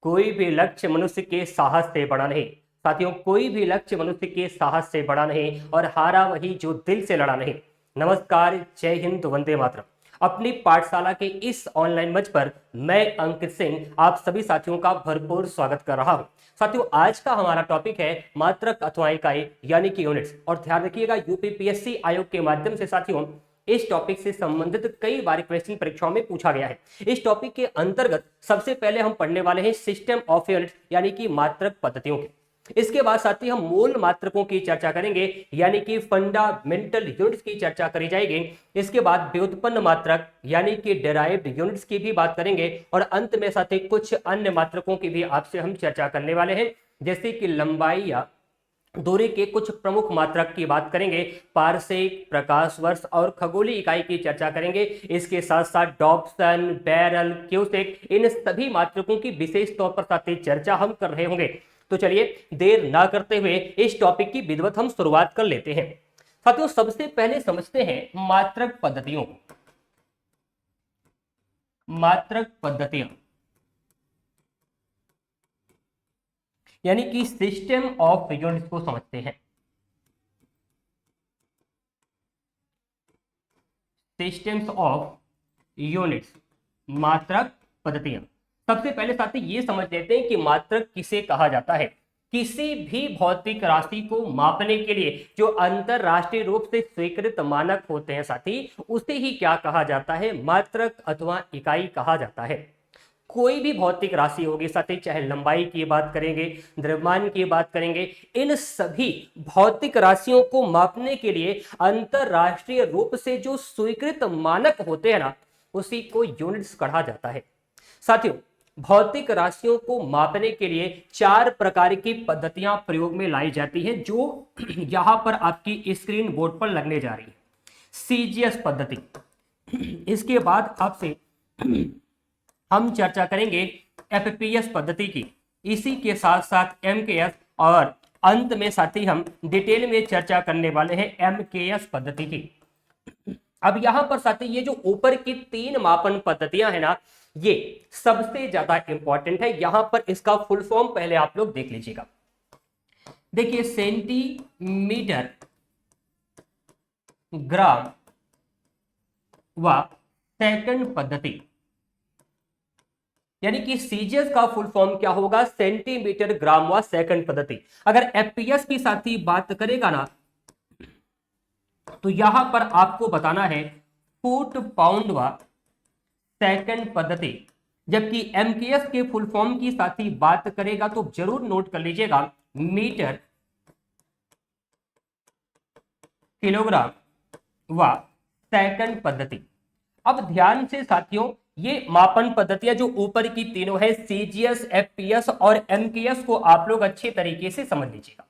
कोई भी लक्ष्य मनुष्य के साहस से बड़ा नहीं। साथियों, कोई भी लक्ष्य मनुष्य के साहस से बड़ा नहीं और हारा वही जो दिल से लड़ा नहीं। नमस्कार, जय हिंद, वंदे मातरम। अपनी पाठशाला के इस ऑनलाइन मंच पर मैं अंकित सिंह आप सभी साथियों का भरपूर स्वागत कर रहा हूं। साथियों, आज का हमारा टॉपिक है मात्रक अथवा इकाई यानी कि यूनिट्स। और ध्यान रखिएगा, यूपीपीएससी आयोग के माध्यम से साथियों इस टॉपिक से संबंधित कई बार क्वेश्चन परीक्षाओं में पूछा गया है। इस टॉपिक के अंतर्गत सबसे पहले हम पढ़ने वाले हैं सिस्टम ऑफ यूनिट्स यानी कि मात्रक पद्धतियों के। इसके बाद साथ ही हम मूल मात्रकों की चर्चा करेंगे यानी कि फंडामेंटल यूनिट्स की चर्चा करी जाएगी। इसके बाद व्युत्पन्न मात्रक यानी कि डेराइव्ड यूनिट्स की भी बात करेंगे और अंत में साथ ही कुछ अन्य मात्रकों की भी आपसे हम चर्चा करने वाले हैं, जैसे कि लंबाई या दूरी के कुछ प्रमुख मात्रक की बात करेंगे। पारसेक, प्रकाश वर्ष और खगोलीय इकाई की चर्चा करेंगे। इसके साथ साथ डॉप्सन, बैरल, क्यूसेक, इन सभी मात्रकों की विशेष तौर पर साथ ही चर्चा हम कर रहे होंगे। तो चलिए देर ना करते हुए इस टॉपिक की विधिवत हम शुरुआत कर लेते हैं। साथियों, सबसे पहले समझते हैं मात्रक पद्धतियों को। मात्रक पद्धतियां यानी कि सिस्टम ऑफ यूनिट्स को समझते हैं। सिस्टम्स ऑफ यूनिट्स, मात्रक पद्धतियां। सबसे पहले साथी ये समझ लेते हैं कि मात्रक किसे कहा जाता है। किसी भी भौतिक राशि को मापने के लिए जो अंतरराष्ट्रीय रूप से स्वीकृत मानक होते हैं साथी, उसे ही क्या कहा जाता है, मात्रक अथवा इकाई कहा जाता है। कोई भी भौतिक राशि होगी साथी, चाहे लंबाई की बात करेंगे, द्रव्यमान की बात करेंगे, इन सभी भौतिक राशियों को मापने के लिए अंतरराष्ट्रीय रूप से जो स्वीकृत मानक होते हैं ना, उसी को यूनिट्स कहा जाता है। साथियों, भौतिक राशियों को मापने के लिए 4 प्रकार की पद्धतियां प्रयोग में लाई जाती है, जो यहां पर आपकी स्क्रीन बोर्ड पर लगने जा रही है। सीजीएस पद्धति, इसके बाद आपसे हम चर्चा करेंगे एफपीएस पद्धति की, इसी के साथ साथ एमकेएस और अंत में साथ ही हम डिटेल में चर्चा करने वाले हैं एमकेएस पद्धति की। अब यहां पर साथी ये जो ऊपर की 3 मापन पद्धतियां है ना, ये सबसे ज्यादा इंपॉर्टेंट है। यहां पर इसका फुल फॉर्म पहले आप लोग देख लीजिएगा। देखिए, सेंटीमीटर, ग्राम व सेकंड पद्धति, यानी कि सीजीएस का फुल फॉर्म क्या होगा, सेंटीमीटर, ग्राम व सेकंड पद्धति। अगर एफपीएस की साथ ही बात करेगा ना, तो यहां पर आपको बताना है फुट, पाउंड व सेकंड पद्धति। जबकि एमकेएस के फुल फॉर्म की साथ ही बात करेगा तो जरूर नोट कर लीजिएगा, मीटर, किलोग्राम व सेकंड पद्धति। अब ध्यान से साथियों, ये मापन पद्धतियां जो ऊपर की तीनों है, सीजीएस, एफपीएस और एमकेएस, को आप लोग अच्छे तरीके से समझ लीजिएगा।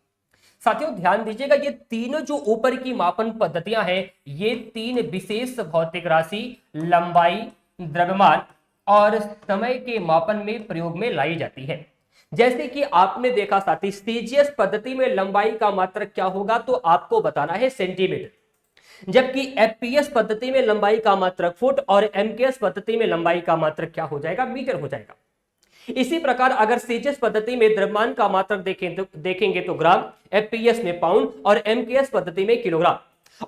साथियों ध्यान दीजिएगा, ये तीनों जो ऊपर की मापन पद्धतियां हैं, ये 3 विशेष भौतिक राशि, लंबाई, द्रव्यमान और समय के मापन में प्रयोग में लाई जाती है। जैसे कि आपने देखा साथी, सीजीएस पद्धति में लंबाई का मात्रक क्या होगा, तो आपको बताना है सेंटीमीटर। जबकि एफपीएस पद्धति में लंबाई का मात्रक फुट और एमकेएस पद्धति में लंबाई का मात्रक क्या हो जाएगा, मीटर हो जाएगा। इसी प्रकार अगर सीजीएस पद्धति में द्रव्यमान का मात्रक देखेंगे तो ग्राम, एफपीएस में पाउंड और एमकेएस पद्धति में किलोग्राम।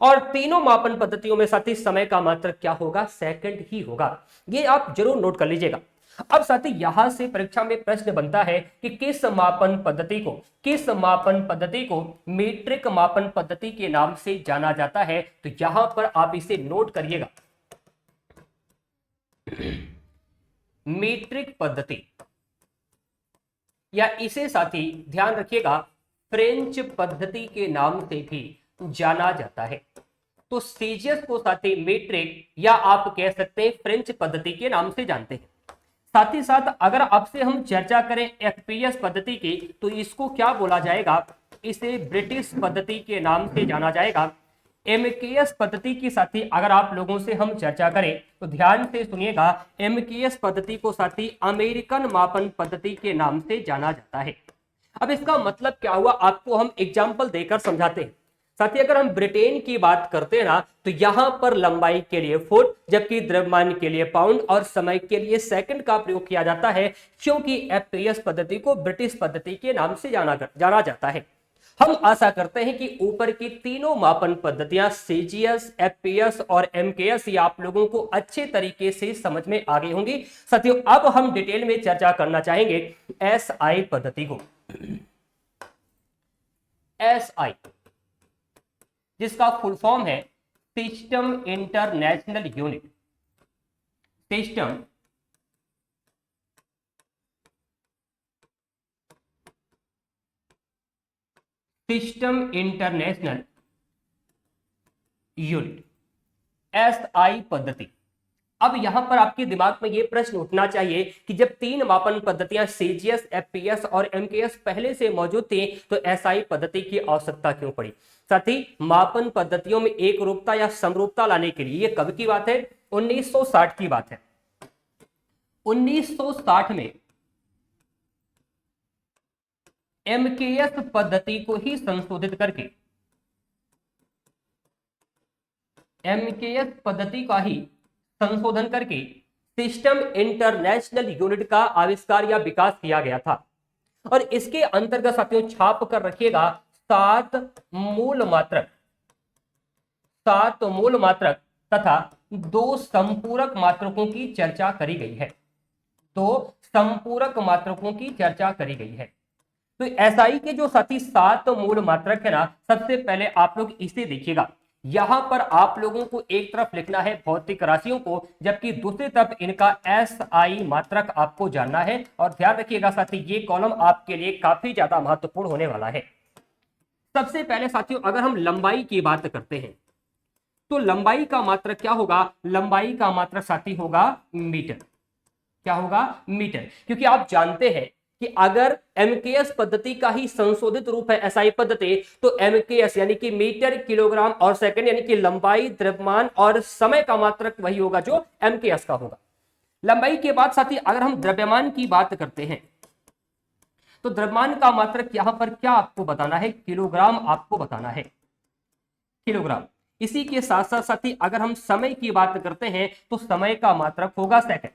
और तीनों मापन पद्धतियों में साथी समय का मात्रक क्या होगा, सेकंड ही होगा। ये आप जरूर नोट कर लीजिएगा। अब साथी यहां से परीक्षा में प्रश्न बनता है कि किस मापन पद्धति को मीट्रिक मापन पद्धति के नाम से जाना जाता है। तो यहां पर आप इसे नोट करिएगा, मीट्रिक पद्धति, या इसे साथी ध्यान रखिएगा फ्रेंच पद्धति के नाम से भी जाना जाता है। तो सीजीएस को साथी मीट्रिक या आप कह सकते हैं फ्रेंच पद्धति के नाम से जानते हैं। साथ ही साथ अगर आपसे हम चर्चा करें एफपीएस पद्धति की, तो इसको क्या बोला जाएगा, इसे ब्रिटिश पद्धति के नाम से जाना जाएगा। एमकेएस पद्धति की साथी अगर आप लोगों से हम चर्चा करें तो ध्यान से सुनिएगा, एमकेएस पद्धति को साथी अमेरिकन मापन पद्धति के नाम से जाना जाता है। अब इसका मतलब क्या हुआ, आपको हम एग्जाम्पल देकर समझाते हैं। साथ ही अगर हम ब्रिटेन की बात करते हैं ना, तो यहां पर लंबाई के लिए फुट, जबकि द्रव्यमान के लिए पाउंड और समय के लिए सेकंड का प्रयोग किया जाता है, क्योंकि एफपीएस पद्धति को ब्रिटिश पद्धति के नाम से जाना जाता है। हम आशा करते हैं कि ऊपर की तीनों मापन पद्धतियां सीजीएस, एफपीएस और एमकेएस ये आप लोगों को अच्छे तरीके से समझ में आ गई होंगी। साथियों, अब हम डिटेल में चर्चा करना चाहेंगे एसआई पद्धति को। एसआई जिसका फुल फॉर्म है system international unit. System international unit, SI पद्धति। अब यहां पर आपके दिमाग में यह प्रश्न उठना चाहिए कि जब तीन मापन पद्धतियां सीजीएस, एफपीएस और एमकेएस पहले से मौजूद थी, तो एसआई पद्धति की आवश्यकता क्यों पड़ी। साथ ही मापन पद्धतियों में एक रूपता या समरूपता लाने के लिए, यह कब की बात है, 1960 की बात है। 1960 में एमकेएस पद्धति को ही संशोधित करके, एमकेएस पद्धति का ही संशोधन करके सिस्टम इंटरनेशनल यूनिट का आविष्कार या विकास किया गया था। और इसके अंतर्गत साथियों छाप कर रखिएगा 7 मूल मात्रक, 7 मूल मात्रक तथा 2 संपूरक मात्रकों की चर्चा करी गई है। 2 संपूरक मात्रकों की चर्चा करी गई है। तो एसआई के जो साथी 7 मूल मात्रक है ना, सबसे पहले आप लोग इसे देखिएगा। यहां पर आप लोगों को एक तरफ लिखना है भौतिक राशियों को, जबकि दूसरी तरफ इनका एसआई मात्रक आपको जानना है। और ध्यान रखिएगा साथी, ये कॉलम आपके लिए काफी ज्यादा महत्वपूर्ण होने वाला है। सबसे पहले साथियों अगर हम लंबाई की बात करते हैं, तो लंबाई का मात्रक क्या होगा, लंबाई का मात्रक साथी होगा मीटर। क्या होगा, मीटर। क्योंकि आप जानते हैं कि अगर एमकेएस पद्धति का ही संशोधित रूप है एसआई पद्धति, तो एमकेएस यानी कि मीटर, किलोग्राम और सेकंड, यानी कि लंबाई, द्रव्यमान और समय का मात्रक वही होगा जो एमकेएस का होगा। लंबाई के बाद साथी अगर हम द्रव्यमान की बात करते हैं, तो द्रव्यमान का मात्रक यहां पर क्या आपको बताना है, किलोग्राम आपको बताना है, किलोग्राम। इसी के साथ साथ साथी अगर हम समय की बात करते हैं, तो समय का मात्रक होगा सेकंड।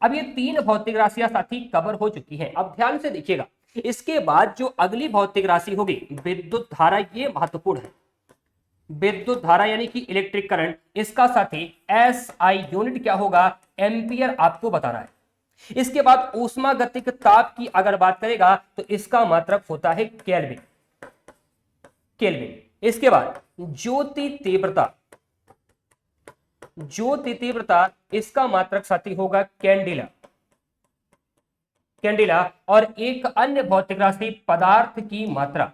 अब ये 3 भौतिक राशियां साथी कवर हो चुकी हैं। अब ध्यान से देखिएगा, इसके बाद जो अगली भौतिक राशि होगी विद्युत धारा, ये महत्वपूर्ण है। विद्युत धारा यानी कि इलेक्ट्रिक करंट, इसका साथी एसआई यूनिट क्या होगा, एम्पियर आपको बताना है। इसके बाद ऊष्मागतिक ताप की अगर बात करेगा, तो इसका मात्रक होता है केल्विन, केल्विन। इसके बाद ज्योति तीव्रता, ज्योति तीव्रता, इसका मात्रक साथी होगा कैंडिला, कैंडिला। और एक अन्य भौतिक राशि पदार्थ की मात्रा,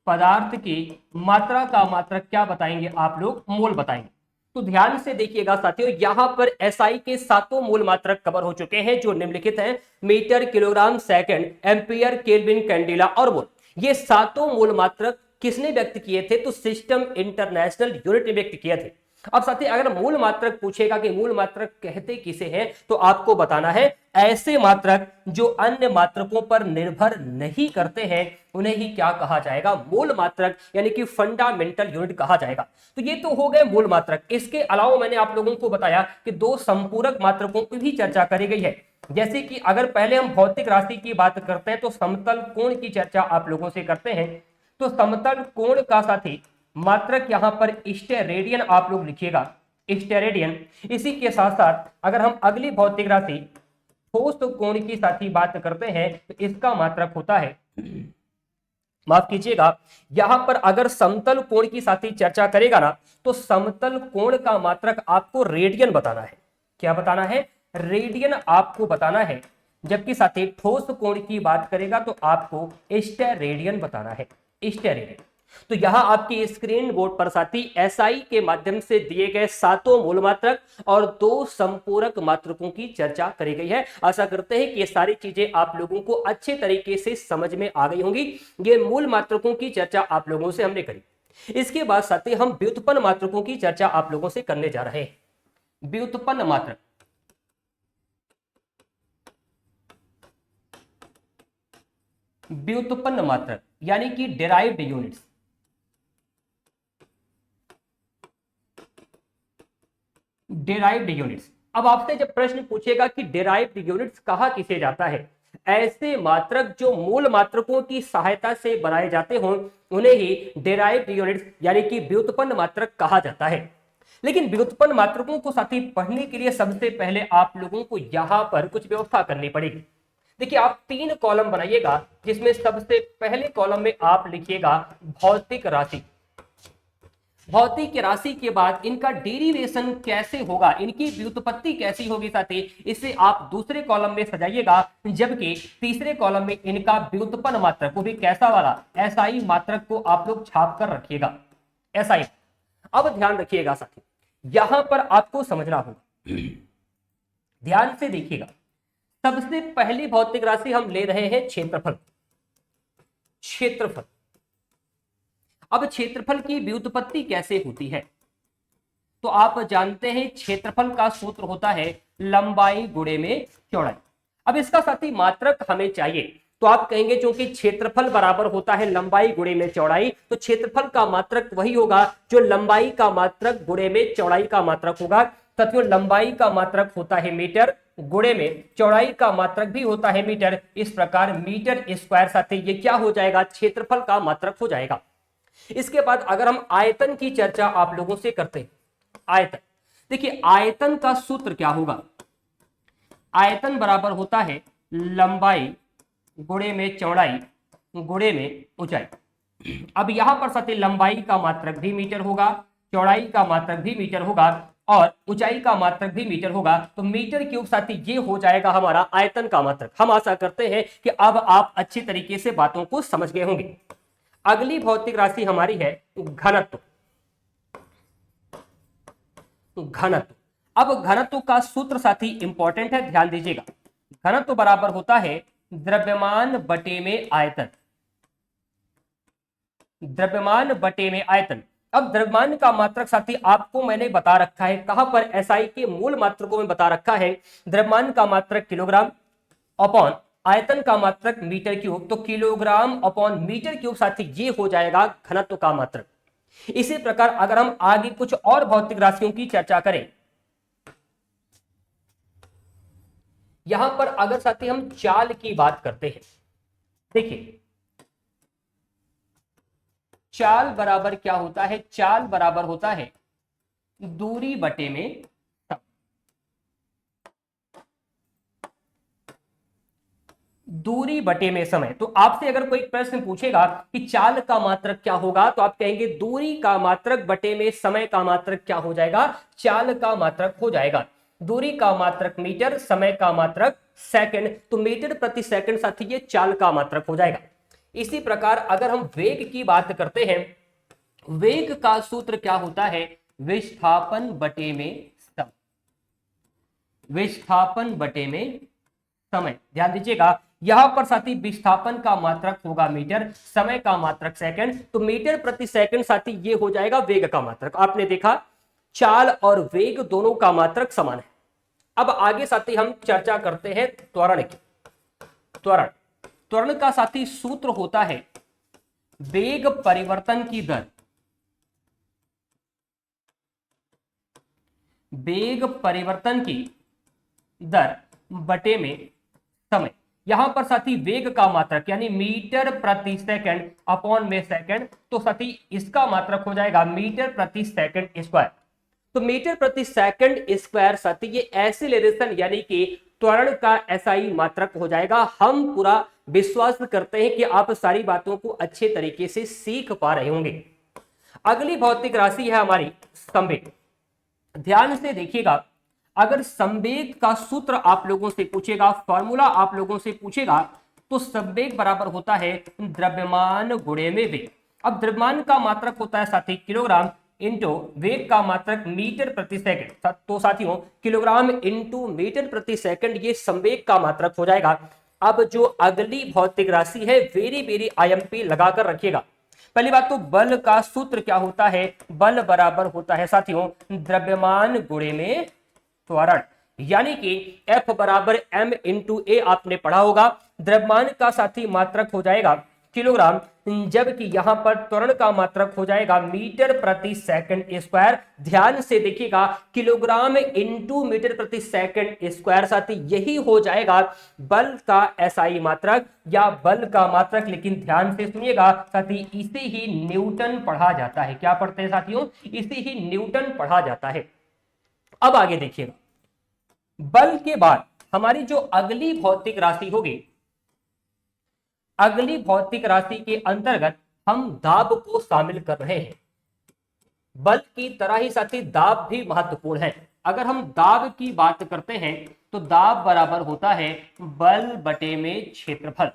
पदार्थ की मात्रा का मात्रक क्या बताएंगे आप लोग, मोल बताएंगे। तो ध्यान से देखिएगा साथियों, यहां पर एसआई के 7 मूल मात्रक कवर हो चुके हैं जो निम्नलिखित हैं, metre, kilogram, second, ampere, kelvin, candela और मोल। ये 7 मूल मात्रक किसने व्यक्त किए थे, तो सिस्टम इंटरनेशनल यूनिट ने व्यक्त किए थे। अब साथी अगर मूल मात्रक पूछेगा कि मूल मात्रक कहते किसे हैं, तो आपको बताना है ऐसे मात्रक जो अन्य मात्रकों पर निर्भर नहीं करते हैं, उन्हें ही क्या कहा जाएगा, मूल मात्रक यानी कि फंडामेंटल यूनिट कहा जाएगा। तो ये तो हो गए मूल मात्रक। इसके अलावा मैंने आप लोगों को बताया कि 2 संपूरक मात्रकों की भी चर्चा करी गई है। जैसे कि अगर पहले हम भौतिक राशि की बात करते हैं, तो समतल कोण की चर्चा आप लोगों से करते हैं। तो समतल कोण का साथी मात्रक यहां पर स्टेरेडियन आप लोग लिखिएगा, स्टेरेडियन। इसी के साथ साथ अगर हम अगली भौतिक राशि ठोस कोण की साथी बात करते हैं, तो इसका मात्रक होता है, माफ कीजिएगा, यहां पर अगर समतल कोण की साथी चर्चा करेगा ना, तो समतल कोण का मात्रक आपको रेडियन बताना है। क्या बताना है, रेडियन आपको बताना है। जबकि साथी ठोस कोण की बात करेगा तो आपको स्टेरेडियन बताना है, स्टेरेडियन। तो यहां आपकी स्क्रीन बोर्ड पर साथी एसआई के माध्यम से दिए गए 7 मूल मात्रक और 2 संपूरक मात्रकों की चर्चा करी गई है। आशा करते हैं कि ये सारी चीजें आप लोगों को अच्छे तरीके से समझ में आ गई होंगी। ये मूल मात्रकों की चर्चा आप लोगों से हमने करी। इसके बाद साथी हम व्युत्पन्न मात्रकों की चर्चा आप लोगों से करने जा रहे हैं। व्युत्पन्न मात्रक, व्युत्पन्न मात्रक यानी कि डेराइव्ड यूनिट्स। डेराइव्ड यूनिट्स, अब आपसे जब प्रश्न पूछेगा कि डेराइव्ड यूनिट्स कहा किसे जाता है, ऐसे मात्रक जो मूल मात्रकों की सहायता से बनाए जाते हों उन्हें ही डेराइव्ड यूनिट्स यानी कि व्युत्पन्न मात्रक कहा जाता है। लेकिन व्युत्पन्न मात्रकों को साथी पढ़ने के लिए सबसे पहले आप लोगों को यहां पर कुछ व्यवस्था करनी पड़ेगी। देखिए, आप 3 कॉलम बनाइएगा, जिसमें सबसे पहले कॉलम में आप लिखिएगा भौतिक राशि। भौतिक राशि के बाद इनका डेरिवेशन कैसे होगा, इनकी व्युत्पत्ति कैसी होगी साथी, इसे आप दूसरे कॉलम में सजाइएगा। जबकि तीसरे कॉलम में इनका व्युत्पन्न मात्रक, वो भी कैसा वाला, एसआई मात्रक को आप लोग छाप कर रखिएगा, एसआई। अब ध्यान रखिएगा साथी, यहां पर आपको समझना होगा, ध्यान से देखिएगा। सबसे पहली भौतिक राशि हम ले रहे हैं क्षेत्रफल। क्षेत्रफल, अब क्षेत्रफल की व्युत्पत्ति कैसे होती है, तो आप जानते हैं क्षेत्रफल का सूत्र होता है लंबाई गुणे में चौड़ाई। अब इसका साथी मात्रक हमें चाहिए, तो आप कहेंगे क्योंकि क्षेत्रफल बराबर होता है लंबाई गुणे में चौड़ाई, तो क्षेत्रफल का मात्रक वही होगा जो लंबाई का मात्रक गुणे में चौड़ाई का मात्रक होगा। साथियों, लंबाई का मात्रक होता है मीटर, गुणे में चौड़ाई का मात्रक भी होता है मीटर। इस प्रकार मीटर स्क्वायर साथी ये क्या हो जाएगा, क्षेत्रफल का मात्रक हो जाएगा। इसके बाद अगर हम आयतन की चर्चा आप लोगों से करते हैं, आयतन, देखिए आयतन का सूत्र क्या होगा, आयतन बराबर होता है लंबाई गुणे में चौड़ाई गुणे में ऊंचाई। अब यहां पर साथी लंबाई का मात्रक भी मीटर होगा, चौड़ाई का मात्रक भी मीटर होगा और ऊंचाई का मात्रक भी मीटर होगा, तो मीटर क्यूब साथी ये हो जाएगा हमारा आयतन का मात्रक। हम आशा करते हैं कि अब आप अच्छी तरीके से बातों को समझ गए होंगे। अगली भौतिक राशि हमारी है घनत्व। घनत्व, अब घनत्व का सूत्र साथी इंपॉर्टेंट है, ध्यान दीजिएगा। घनत्व बराबर होता है द्रव्यमान बटे में आयतन। द्रव्यमान बटे में आयतन। अब द्रव्यमान का मात्रक साथी आपको मैंने बता रखा है, कहां पर, एसआई के मूल मात्रकों में बता रखा है। द्रव्यमान का मात्रक किलोग्राम अपॉन आयतन का मात्रक मीटर क्यूब, तो किलोग्राम अपॉन मीटर क्यूब साथी ये हो जाएगा घनत्व का मात्रक। इसी प्रकार अगर हम आगे कुछ और भौतिक राशियों की चर्चा करें, यहां पर अगर साथी हम चाल की बात करते हैं, देखिए चाल बराबर क्या होता है, चाल बराबर होता है दूरी बटे में समय। दूरी बटे में समय। तो आपसे अगर कोई प्रश्न पूछेगा कि चाल का मात्रक क्या होगा, तो आप कहेंगे दूरी का मात्रक बटे में समय का मात्रक क्या हो जाएगा, चाल का मात्रक हो जाएगा। दूरी का मात्रक मीटर, समय का मात्रक सेकंड, तो मीटर प्रति सेकंड साथी ये चाल का मात्रक हो जाएगा। इसी प्रकार अगर हम वेग की बात करते हैं, वेग का सूत्र क्या होता है, विस्थापन बटे में समय। विस्थापन बटे में समय, ध्यान दीजिएगा यहां पर साथी विस्थापन का मात्रक होगा मीटर, समय का मात्रक सेकंड, तो मीटर प्रति सेकंड साथी ये हो जाएगा वेग का मात्रक। आपने देखा चाल और वेग दोनों का मात्रक समान है। अब आगे साथी हम चर्चा करते हैं त्वरण की। त्वरण, त्वरण का साथी सूत्र होता है वेग परिवर्तन की दर। वेग परिवर्तन की दर बटे में समय। यहां पर साथी वेग का मात्रक यानी मीटर प्रति सेकंड अपॉन में सेकंड, तो साथी इसका मात्रक हो जाएगा मीटर प्रति सेकंड स्क्वायर। तो मीटर प्रति सेकंड स्क्वायर साथी ये एक्सीलरेशन यानी कि त्वरण का एसआई मात्रक हो जाएगा। हम पूरा विश्वास करते हैं कि आप सारी बातों को अच्छे तरीके से सीख पा रहे होंगे। अगली भौतिक राशि है हमारी संवेग। ध्यान से देखिएगा, अगर संवेग का सूत्र आप लोगों से पूछेगा, फॉर्मूला आप लोगों से पूछेगा, तो संवेग बराबर होता है द्रव्यमान गुणे में वेग। अब द्रव्यमान का मात्रक होता है साथी किलोग्राम इंटू वेग का मात्रक मीटर प्रति सेकंड, तो साथियों किलोग्राम इंटू मीटर प्रति सेकंड ये संवेग का मात्रक हो जाएगा। अब जो अगली भौतिक राशि है वेरी वेरी आईएमपी लगाकर रखिएगा। पहली बात तो बल का सूत्र क्या होता है, बल बराबर होता है साथियों द्रव्यमान गुणे में त्वरण, यानी कि F बराबर m इंटू ए आपने पढ़ा होगा। द्रव्यमान का साथी मात्रक हो जाएगा किलोग्राम, जबकि यहां पर त्वरण का मात्रक हो जाएगा मीटर प्रति सेकंड स्क्वायर। ध्यान से देखिएगा, किलोग्राम इनटू मीटर प्रति सेकंड स्क्वायर साथी यही हो जाएगा बल का एसआई मात्रक या बल का मात्रक। लेकिन ध्यान से सुनिएगा साथी, इसे ही न्यूटन पढ़ा जाता है। क्या पढ़ते हैं साथियों? इसे ही न्यूटन पढ़ा जाता है। अब आगे देखिएगा, बल के बाद हमारी जो अगली भौतिक राशि होगी, अगली भौतिक राशि के अंतर्गत हम दाब को शामिल कर रहे हैं। बल की तरह ही साथी दाब भी महत्वपूर्ण है। अगर हम दाब की बात करते हैं तो दाब बराबर होता है बल बटे में क्षेत्रफल,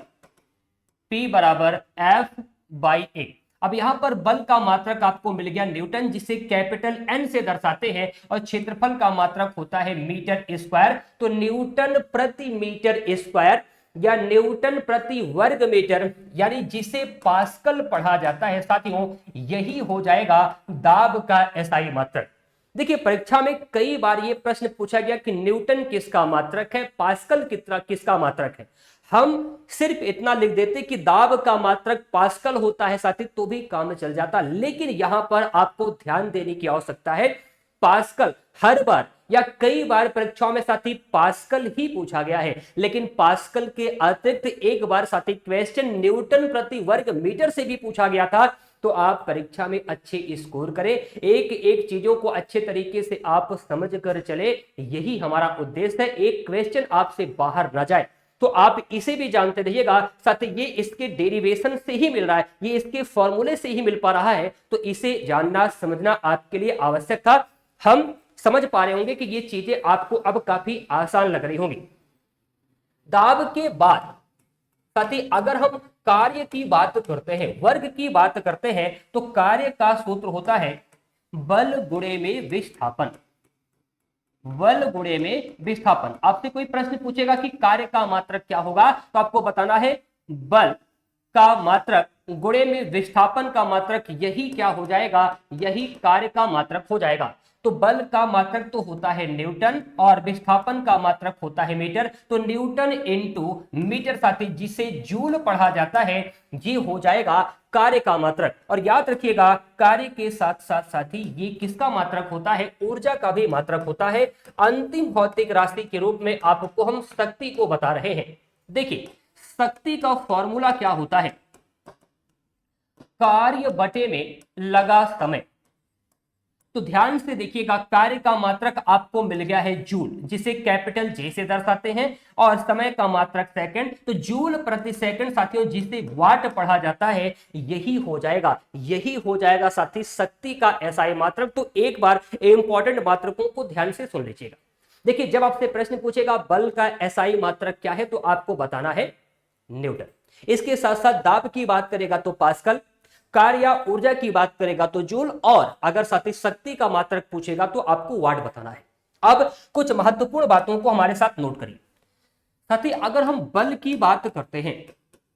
P बराबर F बाई A। अब यहां पर बल का मात्रक आपको मिल गया न्यूटन, जिसे कैपिटल N से दर्शाते हैं, और क्षेत्रफल का मात्रक होता है मीटर स्क्वायर। तो न्यूटन प्रति मीटर स्क्वायर या न्यूटन प्रति वर्ग मीटर, यानी जिसे पास्कल पढ़ा जाता है साथियों, यही हो जाएगा दाब का एसआई मात्रक। देखिए, परीक्षा में कई बार ये प्रश्न पूछा गया कि न्यूटन किसका मात्रक है, पास्कल किसका मात्रक है। हम सिर्फ इतना लिख देते कि दाब का मात्रक पास्कल होता है साथी, तो भी काम चल जाता। लेकिन यहां पर आपको ध्यान देने की आवश्यकता है, पास्कल हर बार या कई बार परीक्षाओं में साथी पास्कल ही पूछा गया है, लेकिन पास्कल के अतिरिक्त एक बार साथी क्वेश्चन न्यूटन प्रति वर्ग मीटर से भी पूछा गया था। तो आप परीक्षा में अच्छे स्कोर करें, एक एक चीजों को अच्छे तरीके से आप समझ कर चले, यही हमारा उद्देश्य है। एक क्वेश्चन आपसे बाहर ना जाए। तो आप इसे भी जानते रहिएगा साथ, ये इसके डेरिवेशन से ही मिल रहा है, ये इसके फॉर्मूले से ही मिल पा रहा है। तो इसे जानना समझना आपके लिए आवश्यक था। हम समझ पा रहे होंगे कि ये चीजें आपको अब काफी आसान लग रही होंगी। दाब के बाद साथी अगर हम कार्य की बात करते हैं, वर्ग की बात करते हैं, तो कार्य का सूत्र होता है बल गुणे में विस्थापन। बल गुणे में विस्थापन। आपसे कोई प्रश्न पूछेगा कि कार्य का मात्रक क्या होगा, तो आपको बताना है बल का मात्रक गुणे में विस्थापन का मात्रक, यही क्या हो जाएगा, यही कार्य का मात्रक हो जाएगा। तो बल का मात्रक तो होता है न्यूटन और विस्थापन का मात्रक होता है मीटर। तो न्यूटन इनटू मीटर साथी, जिसे जूल पढ़ा जाता है, ये हो जाएगा कार्य का मात्रक। और याद रखिएगा, कार्य के साथ साथ साथी ये किसका मात्रक होता है, ऊर्जा का भी मात्रक होता है। अंतिम भौतिक राशि के रूप में आपको हम शक्ति को बता रहे हैं। देखिए, शक्ति का फॉर्मूला क्या होता है, कार्य बटे में लगा समय। तो ध्यान से देखिएगा, कार्य का मात्रक आपको मिल गया है जूल, जिसे कैपिटल जे से दर्शाते हैं, और समय का मात्रक सेकंड। तो जूल प्रति सेकंड साथियों, जिसे वाट पढ़ा जाता है, यही हो जाएगा, यही हो जाएगा साथी शक्ति का एसआई मात्रक। तो एक बार इंपॉर्टेंट मात्रकों को ध्यान से सुन लीजिएगा। देखिए, जब आपसे प्रश्न पूछेगा बल का एसआई मात्रक क्या है, तो आपको बताना है न्यूटन। इसके साथ साथ दाब की बात करेगा तो पास्कल, कार्य या ऊर्जा की बात करेगा तो जूल, और अगर साथी शक्ति का मात्रक पूछेगा तो आपको वाट बताना है। अब कुछ महत्वपूर्ण बातों को हमारे साथ नोट करिए साथी। अगर हम बल की बात करते हैं,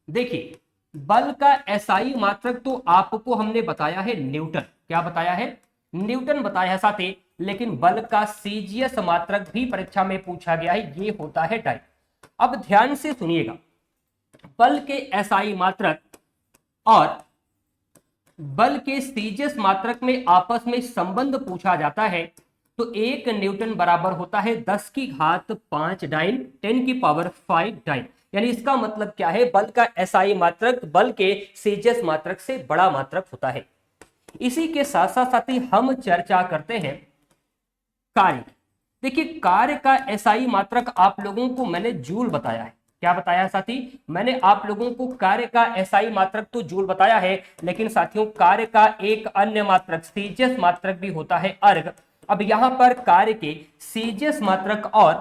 देखिए बल का एसआई मात्रक तो आपको हमने बताया है न्यूटन। क्या बताया है? न्यूटन बताया है साथी। लेकिन बल का सीजीएस मात्रक भी परीक्षा में पूछा गया है, ये होता है डाई। अब ध्यान से सुनिएगा, बल के एसआई मात्रक और बल के सीजीएस मात्रक में आपस में संबंध पूछा जाता है। तो 1 न्यूटन बराबर होता है 10 की घात 5 डाइन, 10 की पावर 5 डाइन। यानी इसका मतलब क्या है, बल का एसआई मात्रक बल के सीजीएस मात्रक से बड़ा मात्रक होता है। इसी के साथ साथ साथी हम चर्चा करते हैं कार्य। देखिए, कार्य का एसआई मात्रक आप लोगों को मैंने जूल बताया है। क्या बताया साथी? मैंने आप लोगों को कार्य का एसआई मात्रक तो जूल बताया है, लेकिन साथियों कार्य का एक अन्य मात्रक सीजीएस मात्रक भी होता है अर्ग। अब यहां पर कार्य के सीजीएस मात्रक और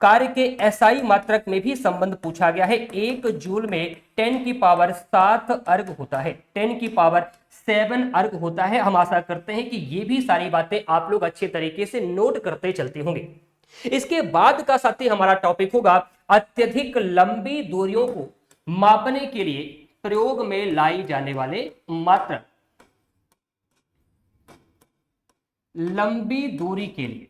कार्य के एसआई मात्रक में भी संबंध पूछा गया है। 1 जूल में 10 की पावर 7 अर्ग होता है, 10 की पावर 7 अर्ग होता है। हम आशा करते हैं कि ये भी सारी बातें आप लोग अच्छे तरीके से नोट करते चलते होंगे। इसके बाद का साथी हमारा टॉपिक होगा अत्यधिक लंबी दूरियों को मापने के लिए प्रयोग में लाई जाने वाले मात्रक। लंबी दूरी के लिए,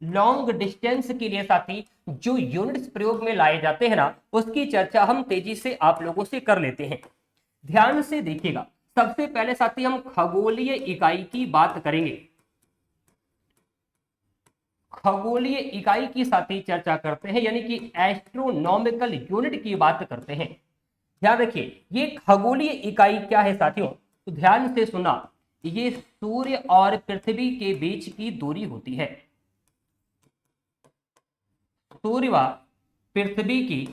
लॉन्ग डिस्टेंस के लिए साथी जो यूनिट्स प्रयोग में लाए जाते हैं ना, उसकी चर्चा हम तेजी से आप लोगों से कर लेते हैं। ध्यान से देखिएगा, सबसे पहले साथी हम खगोलीय इकाई की बात करेंगे। खगोलीय इकाई की साथी चर्चा करते हैं, यानी कि एस्ट्रोनॉमिकल यूनिट की बात करते हैं। ध्यान रखिए, ये खगोलीय इकाई क्या है साथियों, तो ध्यान से सुना, ये सूर्य और पृथ्वी के बीच की दूरी होती है। सूर्य व पृथ्वी की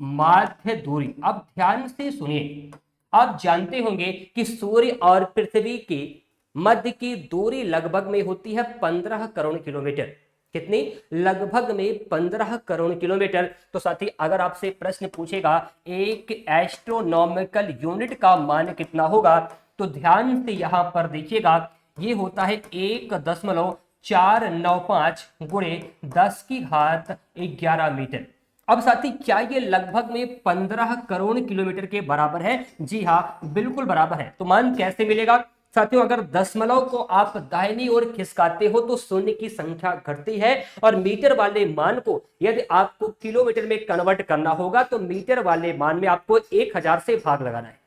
माध्य दूरी। अब ध्यान से सुनिए, आप जानते होंगे कि सूर्य और पृथ्वी के मध्य की दूरी लगभग में होती है 15 करोड़ किलोमीटर। कितनी? लगभग में 15 करोड़ किलोमीटर। तो साथी अगर आपसे प्रश्न पूछेगा एक एस्ट्रोनॉमिकल यूनिट का मान कितना होगा, तो ध्यान से यहां पर देखिएगा, ये होता है 1.495 गुणे 10 की घात 11 मीटर। अब साथी क्या ये लगभग में 15 करोड़ किलोमीटर के बराबर है? जी हाँ, बिल्कुल बराबर है। तो मान कैसे मिलेगा साथियों? अगर दशमलव को आप दाहिनी ओर खिसकाते हो तो शून्य की संख्या घटती है, और मीटर वाले मान को यदि आपको किलोमीटर में कन्वर्ट करना होगा तो मीटर वाले मान में आपको 1000 से भाग लगाना है।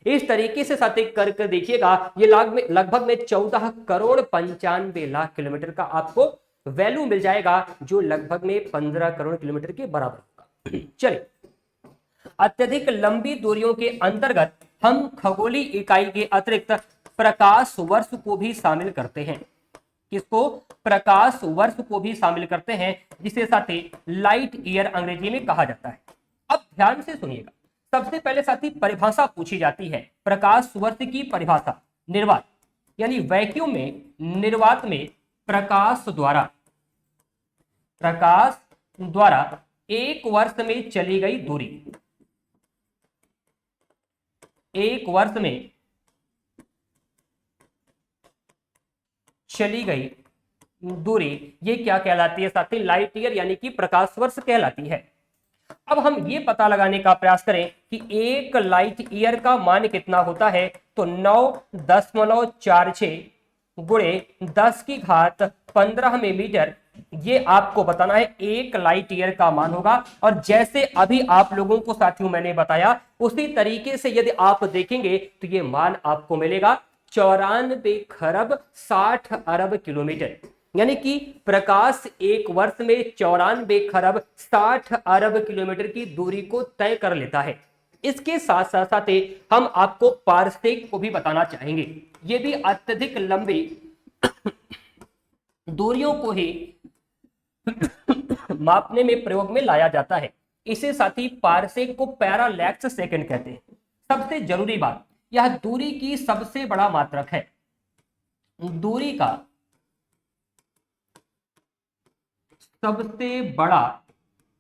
इस तरीके से साथी करके देखिएगा, ये लगभग में 14 करोड़ 95 लाख किलोमीटर का आपको वैल्यू मिल जाएगा, जो लगभग में 15 करोड़ किलोमीटर के बराबर होगा। चलिए, अत्यधिक लंबी दूरियों के अंतर्गत हम खगोलीय इकाई के अतिरिक्त प्रकाश वर्ष को भी शामिल करते हैं। किसको? प्रकाश वर्ष को भी शामिल करते हैं, जिसे साथी लाइट ईयर अंग्रेजी में कहा जाता है। अब ध्यान से सुनिएगा, सबसे पहले साथी परिभाषा पूछी जाती है। प्रकाश वर्ष की परिभाषा, निर्वात यानी वैक्यूम में, निर्वात में प्रकाश द्वारा एक वर्ष में चली गई दूरी, एक वर्ष में चली गई दूरी, ये क्या कहलाती है साथी? लाइट ईयर यानी कि प्रकाश वर्ष कहलाती है। अब हम ये पता लगाने का प्रयास करें कि एक लाइट ईयर का मान कितना होता है, तो 9.46 गुणे 10 की घात 15 में मीटर, ये आपको बताना है एक लाइट ईयर का मान होगा। और जैसे अभी आप लोगों को साथियों मैंने बताया, उसी तरीके से यदि आप देखेंगे तो ये मान आपको मिलेगा 94 खरब 60 अरब किलोमीटर, यानी कि प्रकाश एक वर्ष में 94 खरब 60 अरब किलोमीटर की दूरी को तय कर लेता है। इसके साथ साथ हम आपको पारसेक को भी बताना चाहेंगे। ये भी अत्यधिक लंबी दूरियों को ही मापने में प्रयोग में लाया जाता है। इसे साथी पारसेक को पैरालैक्स सेकंड कहते हैं। सबसे जरूरी बात, यह दूरी की सबसे बड़ा मात्रक है। दूरी का सबसे बड़ा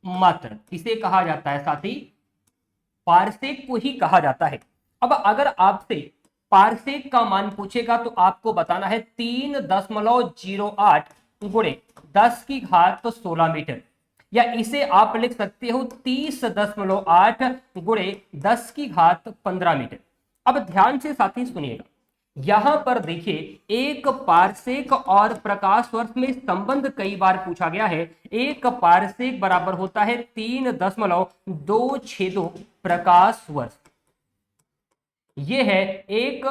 मात्रक इसे कहा जाता है साथी, पारसेक को ही कहा जाता है। अब अगर आपसे पारसेक का मान पूछेगा तो आपको बताना है 3.08 गुणे 10 की घात 16 मीटर, या इसे आप लिख सकते हो 30.8 गुणे 10 की घात 15 मीटर। अब ध्यान से साथी सुनिएगा, यहां पर देखिए एक पारसेक और प्रकाश वर्ष में संबंध कई बार पूछा गया है। एक पारसेक बराबर होता है 3.262 प्रकाश वर्ष। यह है एक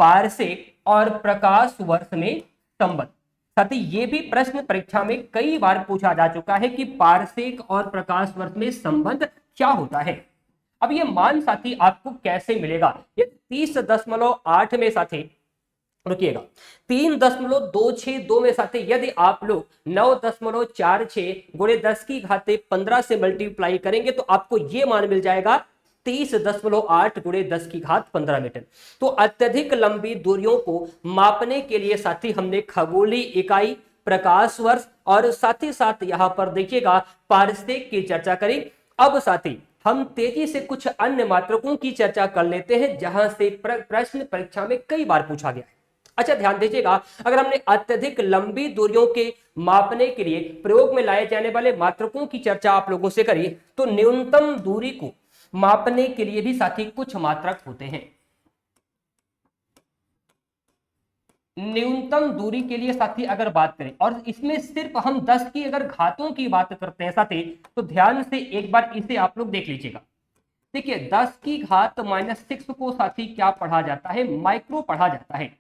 पारसेक और प्रकाश वर्ष में संबंध। साथ ही ये भी प्रश्न परीक्षा में कई बार पूछा जा चुका है कि पारसेक और प्रकाश वर्ष में संबंध क्या होता है। अब ये मान साथी आपको कैसे मिलेगा? ये 30.8 में साथी, रुकिएगा, 3.262 में साथी यदि आप लोग 9.46 गुणे 10 की घाते 15 से मल्टीप्लाई करेंगे तो आपको ये मान मिल जाएगा 30.8 गुणे 10 की घात 15 मीटर। तो अत्यधिक लंबी दूरियों को मापने के लिए साथी हमने खगोलीय इकाई, प्रकाश वर्ष और साथ ही साथ यहां पर देखिएगा पारसेक की चर्चा करी। अब साथी हम तेजी से कुछ अन्य मात्रकों की चर्चा कर लेते हैं, जहां से प्रश्न परीक्षा में कई बार पूछा गया है। अच्छा ध्यान दीजिएगा, अगर हमने अत्यधिक लंबी दूरियों के मापने के लिए प्रयोग में लाए जाने वाले मात्रकों की चर्चा आप लोगों से करी, तो न्यूनतम दूरी को मापने के लिए भी साथी कुछ मात्रक होते हैं। न्यूनतम दूरी के लिए साथी अगर बात करें और इसमें सिर्फ हम 10 की अगर घातों की बात करते हैं साथी, तो ध्यान से एक बार इसे आप लोग देख लीजिएगा। देखिए 10 की घात -6 को साथी क्या पढ़ा जाता है, माइक्रो पढ़ा जाता है।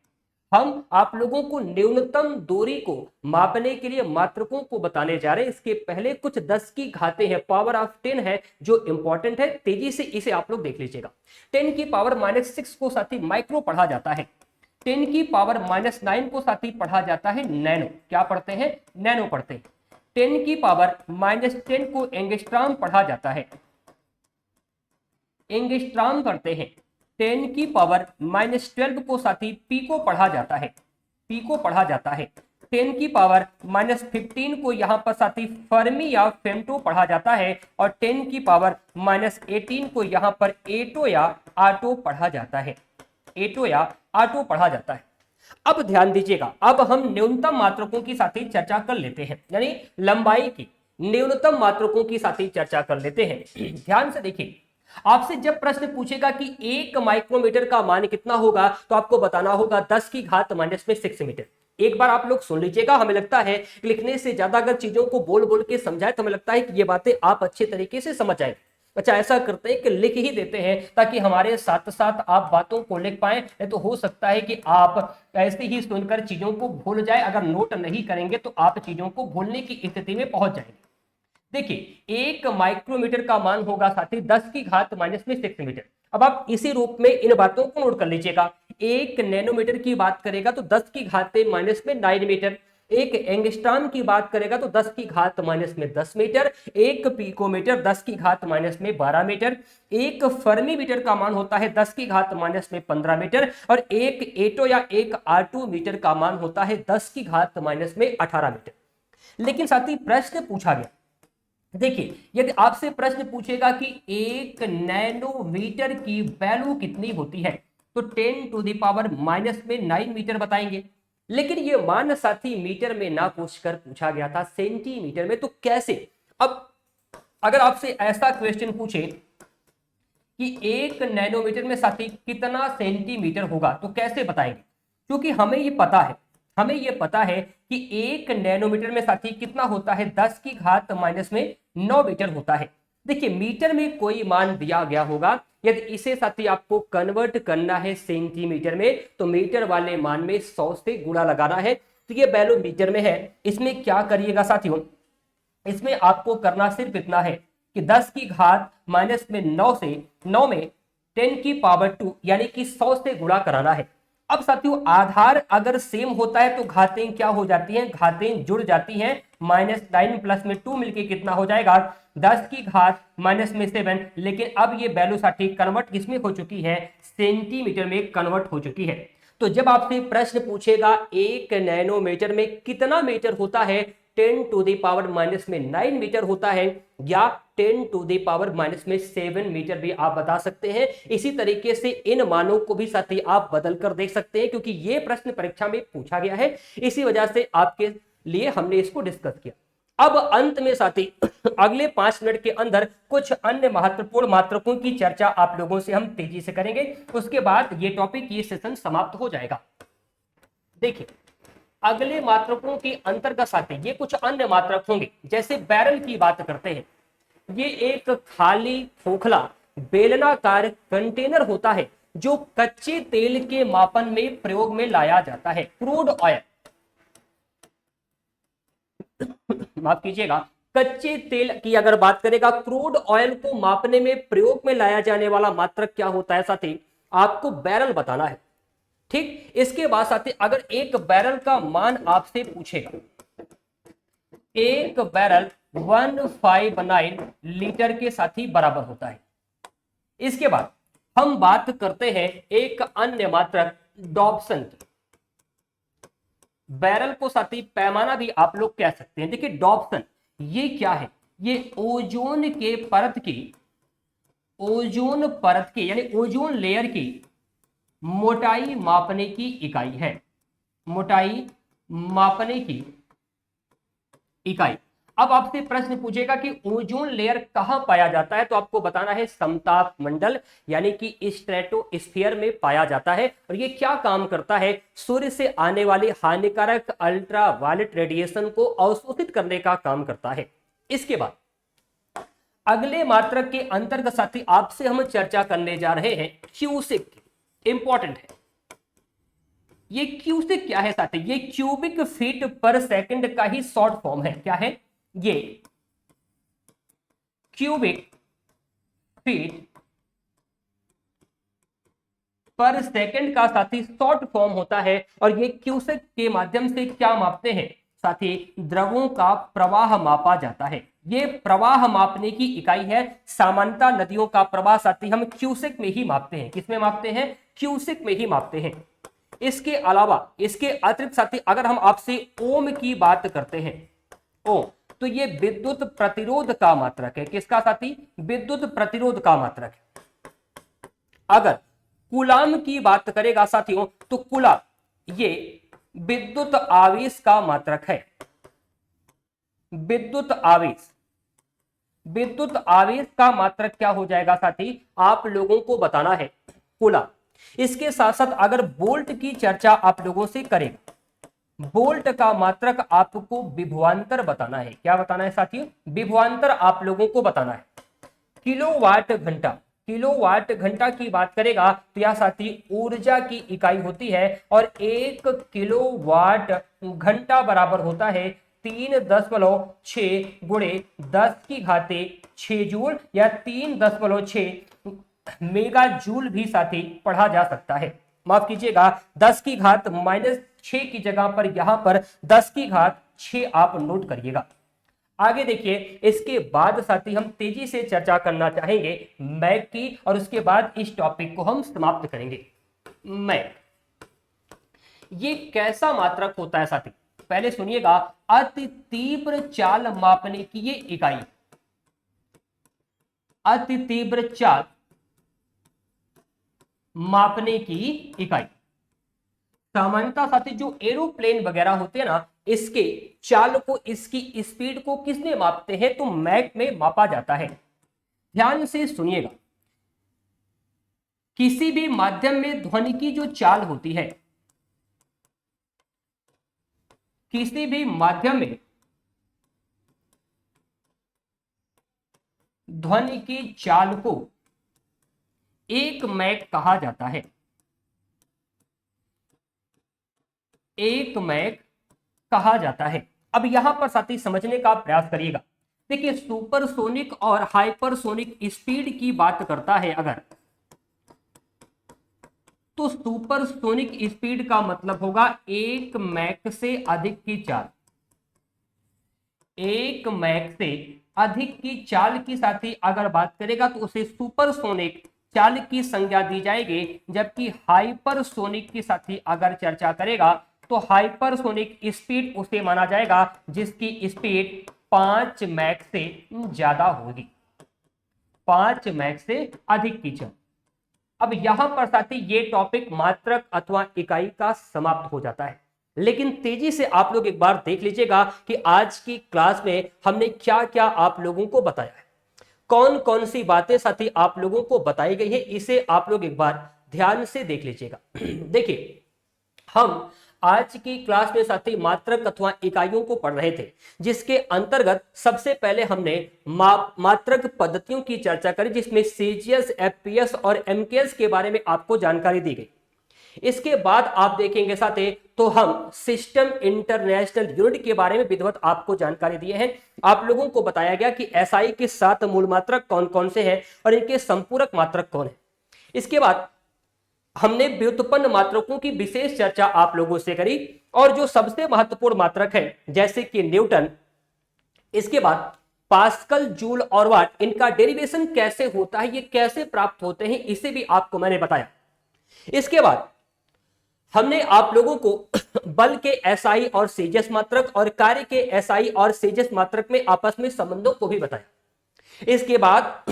हम आप लोगों को न्यूनतम दूरी को मापने के लिए मात्रकों को बताने जा रहे हैं। इसके पहले कुछ 10 की घातें हैं, पावर ऑफ 10 है जो इंपॉर्टेंट है, तेजी से इसे आप लोग देख लीजिएगा। 10 की पावर -6 को साथी माइक्रो पढ़ा जाता है। 10 की पावर -9 को साथी पढ़ा जाता है नैनो। क्या पढ़ते हैं, नैनो पढ़ते हैं। 10 की पावर -10 को एंगस्ट्रॉम पढ़ा जाता है, एंगस्ट्रॉम करते हैं। 10 की पावर -12 को साथी पीको पढ़ा जाता है, पीको पढ़ा जाता है। 10 की पावर -15 को यहां पर साथी फर्मी या फेम्टो पढ़ा जाता है और 10 की पावर -18 को यहां पर एटो या आटो पढ़ा जाता है, एटो या आटो पढ़ा जाता है। अब ध्यान दीजिएगा, अब हम न्यूनतम मात्रकों की साथी चर्चा कर लेते हैं, यानी लंबाई की न्यूनतम मात्रकों की साथी चर्चा कर लेते हैं। ध्यान से देखिए, आपसे जब प्रश्न पूछेगा कि 1 माइक्रोमीटर का मान कितना होगा, तो आपको बताना होगा 10 की घात -6 मीटर। एक बार आप लोग सुन लीजिएगा, हमें लगता है लिखने से ज्यादा अगर चीजों को बोल बोल के समझाए तो हमें लगता है कि ये बातें आप अच्छे तरीके से समझ आए। अच्छा, ऐसा करते हैं कि लिख ही देते हैं ताकि हमारे साथ साथ आप बातों को लिख पाए। नहीं तो हो सकता है कि आप ऐसे ही सुनकर चीजों को भूल जाए। अगर नोट नहीं करेंगे तो आप चीजों को भूलने की स्थिति में पहुंच जाएंगे। देखिए 1 माइक्रोमीटर का मान होगा साथी 10 की घात -6 मीटर। अब आप इसी रूप में इन बातों को नोट कर लीजिएगा। 1 नैनोमीटर की बात करेगा तो 10 की घात -9 मीटर। एक एंगस्ट्रॉम की बात करेगा तो 10 की घात -10 मीटर। एक पिकोमीटर 10 की घात -12 मीटर। एक फर्मी मीटर का मान होता है 10 की घात -15 मीटर। और एक एटो या एक आटो मीटर का मान होता है 10 की घात -18 मीटर। लेकिन साथी प्रश्न पूछा गया, देखिए यदि आपसे प्रश्न पूछेगा कि 1 नैनोमीटर की वैल्यू कितनी होती है, तो 10⁻⁹ मीटर बताएंगे। लेकिन ये मान साथी मीटर में ना पूछकर पूछा गया था सेंटीमीटर में। तो कैसे? अब अगर आपसे ऐसा क्वेश्चन पूछे कि 1 नैनोमीटर में साथी कितना सेंटीमीटर होगा, तो कैसे बताएंगे? क्योंकि हमें ये पता है, हमें ये पता है कि 1 नैनोमीटर में साथी कितना होता है, 10 की घात -9 मीटर होता है। देखिए मीटर में कोई मान दिया गया होगा, यदि इसे साथी आपको कन्वर्ट करना है सेंटीमीटर में, तो मीटर वाले मान में 100 से गुणा लगाना है। तो ये वैल्यू मीटर में है। इसमें क्या करिएगा साथियों, इसमें आपको करना सिर्फ इतना है कि 10 की घात -9 से 9 में 10 की पावर 2 यानी कि 100 से गुणा कराना है। अब साथियों आधार अगर सेम होता है तो घातें क्या हो जाती हैं, घातें जुड़ जाती हैं। -9 प्लस में 2 मिलके कितना हो जाएगा, 10 की घात -7। लेकिन अब ये वैल्यू साथी कन्वर्ट किसमें हो चुकी है, सेंटीमीटर में कन्वर्ट हो चुकी है। तो जब आपसे प्रश्न पूछेगा 1 नैनोमीटर में कितना मीटर होता है, 10⁻⁻9 मीटर होता है, या 10⁻⁻7 मीटर भी आप बता सकते हैं। इसी तरीके से इन मानों को भी साथी आप बदल कर देख सकते हैं, क्योंकि ये प्रश्न परीक्षा में पूछा गया है। इसी वजह से आपके लिए हमने इसको डिस्कस किया। अब अंत में साथी अगले 5 मिनट के अंदर कुछ अन्य महत्वपूर्ण मात्रकों की चर्चा आप लोगों से हम तेजी से करेंगे। उसके बाद ये टॉपिक, ये सेशन समाप्त हो जाएगा। देखिए अगले मात्रकों के अंतर्गत साथी ये कुछ अन्य मात्रक होंगे। जैसे बैरल की बात करते हैं, ये एक खाली खोखला बेलनाकार कंटेनर होता है जो कच्चे तेल के मापन में प्रयोग में लाया जाता है। क्रूड ऑयल, माफ कीजिएगा, कच्चे तेल की अगर बात करेगा, क्रूड ऑयल को मापने में प्रयोग में लाया जाने वाला मात्रक क्या होता है साथी, आपको बैरल बताना है। ठीक, इसके बाद साथी अगर एक बैरल का मान आपसे पूछेगा, एक बैरल 159 लीटर के साथी बराबर होता है। इसके बाद हम बात करते हैं एक अन्य मात्रक डॉप्सन की। बैरल को साथी पैमाना भी आप लोग कह सकते हैं। देखिए डॉप्सन ये क्या है, ये ओजोन के परत की, ओजोन परत की यानी ओजोन लेयर की मोटाई मापने की इकाई है, मोटाई मापने की इकाई। अब आपसे प्रश्न पूछेगा कि ओजोन लेयर कहां पाया जाता है, तो आपको बताना है समताप मंडल यानी कि स्ट्रेटोस्फीयर में पाया जाता है। और ये क्या काम करता है, सूर्य से आने वाली हानिकारक अल्ट्रावायलेट रेडिएशन को अवशोषित करने का काम करता है। इसके बाद अगले मात्रक के अंतर्गत साथी आपसे हम चर्चा करने जा रहे हैं क्यूसिक। इंपॉर्टेंट है ये क्यूसिक क्या है साथी, ये क्यूबिक फीट पर सेकंड का ही शॉर्ट फॉर्म है। क्या है ये, क्यूबिक फीट पर सेकंड का साथी शॉर्ट फॉर्म होता है। और ये क्यूसेक के माध्यम से क्या मापते हैं साथी, द्रवों का प्रवाह मापा जाता है। ये प्रवाह मापने की इकाई है। सामान्यतः नदियों का प्रवाह साथी हम क्यूसेक में ही मापते हैं। किसमें मापते हैं, क्यूसेक में ही मापते हैं। इसके अलावा इसके अतिरिक्त साथी अगर हम आपसे ओम की बात करते हैं, ओम, तो ये विद्युत प्रतिरोध का मात्रक है। किसका साथी, विद्युत प्रतिरोध का मात्रक है। अगर कूलाम की बात करेगा साथियों, तो कूलाम ये विद्युत आवेश का मात्रक है। विद्युत आवेश, विद्युत आवेश का मात्रक क्या हो जाएगा साथी, आप लोगों को बताना है कूलाम। इसके साथ साथ अगर वोल्ट की चर्चा आप लोगों से करेगा, वोल्ट का मात्रक आपको विभवांतर बताना है। क्या बताना है साथियों, विभवांतर आप लोगों को बताना है। किलोवाट घंटा, किलोवाट घंटा की बात करेगा तो यह साथी ऊर्जा की इकाई होती है। और 1 किलोवाट घंटा बराबर होता है 3.6 गुणे 10 की घाते 6 जूल या 3.6 मेगा जूल भी साथी पढ़ा जा सकता है। माफ कीजिएगा 10 की घात -6 की जगह पर यहां पर 10 की घात 6 आप नोट करिएगा। आगे देखिए, इसके बाद साथी हम तेजी से चर्चा करना चाहेंगे मैक की, और उसके बाद इस टॉपिक को हम समाप्त करेंगे। मैक ये कैसा मात्रक होता है साथी, पहले सुनिएगा। अति तीव्र चाल मापने की ये इकाई, अति तीव्र चाल मापने की इकाई। सामान्यतः साथी जो एरोप्लेन वगैरह होते हैं ना, इसके चाल को, इसकी स्पीड को किसमें मापते हैं, तो मैक में मापा जाता है। ध्यान से सुनिएगा, किसी भी माध्यम में ध्वनि की जो चाल होती है, किसी भी माध्यम में ध्वनि की चाल को एक मैक कहा जाता है। एक मैक कहा जाता है। अब यहां पर साथी समझने का प्रयास करिएगा। देखिए, सुपरसोनिक और हाइपरसोनिक स्पीड की बात करता है अगर, तो सुपरसोनिक स्पीड का मतलब होगा 1 मैक से अधिक की चाल। 1 मैक से अधिक की चाल की साथी अगर बात करेगा तो उसे सुपरसोनिक चाल की संज्ञा दी जाएगी। जबकि हाइपरसोनिक की साथी अगर चर्चा करेगा तो हाइपरसोनिक स्पीड उसे माना जाएगा जिसकी स्पीड 5 मैक से ज्यादा होगी, 5 मैक से अधिक की चाल। अब यहां पर साथी ये टॉपिक मात्रक अथवा इकाई का समाप्त हो जाता है। लेकिन तेजी से आप लोग एक बार देख लीजिएगा कि आज की क्लास में हमने क्या क्या आप लोगों को बताया है, कौन कौन सी बातें साथी आप लोगों को बताई गई है, इसे आप लोग एक बार ध्यान से देख लीजिएगा। देखिए, हम आज की क्लास में साथी मात्रक अथवा इकाइयों को पढ़ रहे थे, जिसके अंतर्गत सबसे पहले हमने मात्रक पद्धतियों की चर्चा करी, जिसमें सीजीएस, एफपीएस और एमकेएस के बारे में आपको जानकारी दी गई। इसके बाद आप देखेंगे साथी तो हम सिस्टम इंटरनेशनल यूनिट के बारे में विधिवत आपको जानकारी दिए हैं। आप लोगों को बताया गया कि एसआई के 7 मूल मात्रक कौन कौन से हैं और इनके संपूरक मात्रक कौन है। इसके बाद हमने व्युत्पन्न मात्रकों की विशेष चर्चा आप लोगों से करी, और जो सबसे महत्वपूर्ण मात्रक है जैसे कि न्यूटन, इसके बाद पास्कल, जूल और वाट, इनका डेरिवेशन कैसे होता है, ये कैसे प्राप्त होते हैं, इसे भी आपको मैंने बताया। इसके बाद हमने आप लोगों को बल के एसआई और सीजीएस मात्रक और कार्य के एसआई और सीजीएस मात्रक में आपस में संबंधों को भी बताया। इसके बाद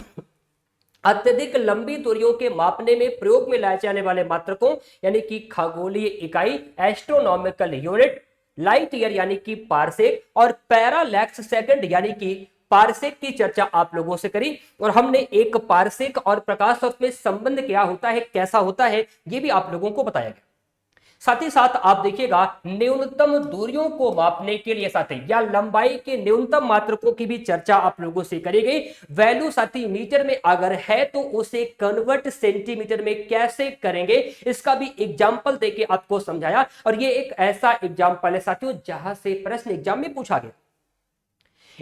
अत्यधिक लंबी दूरियों के मापने में प्रयोग में लाए जाने वाले मात्रकों यानी कि खगोलीय इकाई, एस्ट्रोनॉमिकल यूनिट, लाइट ईयर यानी कि पारसेक और पैरालैक्स सेकंड यानी कि पारसेक की चर्चा आप लोगों से करी और हमने एक पारसेक और प्रकाश वर्ष में संबंध क्या होता है, कैसा होता है, ये भी आप लोगों को बताया गया। साथ ही साथ आप देखिएगा न्यूनतम दूरियों को मापने के लिए साथी या लंबाई के न्यूनतम मात्रकों की भी चर्चा आप लोगों से करी गई। वैल्यू साथी मीटर में अगर है तो उसे कन्वर्ट सेंटीमीटर में कैसे करेंगे, इसका भी एग्जाम्पल देके आपको समझाया। और ये एक ऐसा एग्जाम्पल है साथियों जहां से प्रश्न एग्जाम में पूछा गया।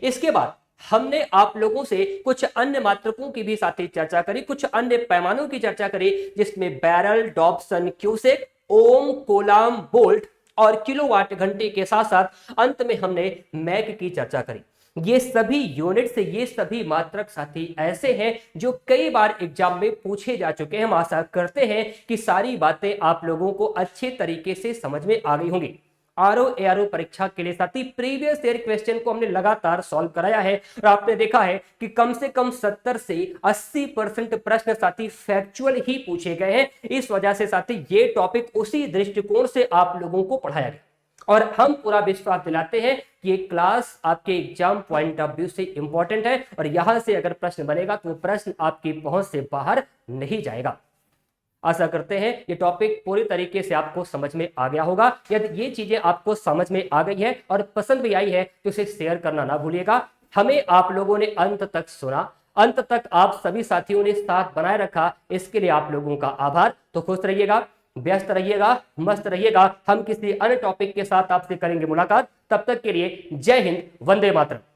इसके बाद हमने आप लोगों से कुछ अन्य मात्रकों की भी साथी चर्चा करी, कुछ अन्य पैमानों की चर्चा करी, जिसमें बैरल, डॉप्सन, क्यूसेक, ओम, कोलाम, बोल्ट और किलोवाट घंटे के साथ साथ अंत में हमने मैक की चर्चा करी। ये सभी यूनिट्स, ये सभी मात्रक साथी ऐसे हैं जो कई बार एग्जाम में पूछे जा चुके हैं। हम आशा करते हैं कि सारी बातें आप लोगों को अच्छे तरीके से समझ में आ गई होंगी। आरओ एआरओ परीक्षा के लिए साथी प्रीवियस ईयर क्वेश्चन को हमने लगातार सॉल्व कराया है और आपने देखा है कि कम से कम 70 से 80% प्रश्न साथी फैक्चुअल ही पूछे गए हैं। इस वजह से साथी ये टॉपिक उसी दृष्टिकोण से आप लोगों को पढ़ाया गया और हम पूरा विश्वास दिलाते हैं कि ये क्लास आपके एग्जाम पॉइंट ऑफ व्यू से इंपॉर्टेंट है और यहां से अगर प्रश्न बनेगा तो प्रश्न आपकी पहुंच से बाहर नहीं जाएगा। आशा करते हैं ये टॉपिक पूरी तरीके से आपको समझ में आ गया होगा। यदि ये चीजें आपको समझ में आ गई है और पसंद भी आई है तो इसे शेयर करना ना भूलिएगा। हमें आप लोगों ने अंत तक सुना, अंत तक आप सभी साथियों ने साथ बनाए रखा, इसके लिए आप लोगों का आभार। तो खुश रहिएगा, व्यस्त रहिएगा, मस्त रहिएगा। हम किसी अन्य टॉपिक के साथ आपसे करेंगे मुलाकात। तब तक के लिए जय हिंद, वंदे मातरम।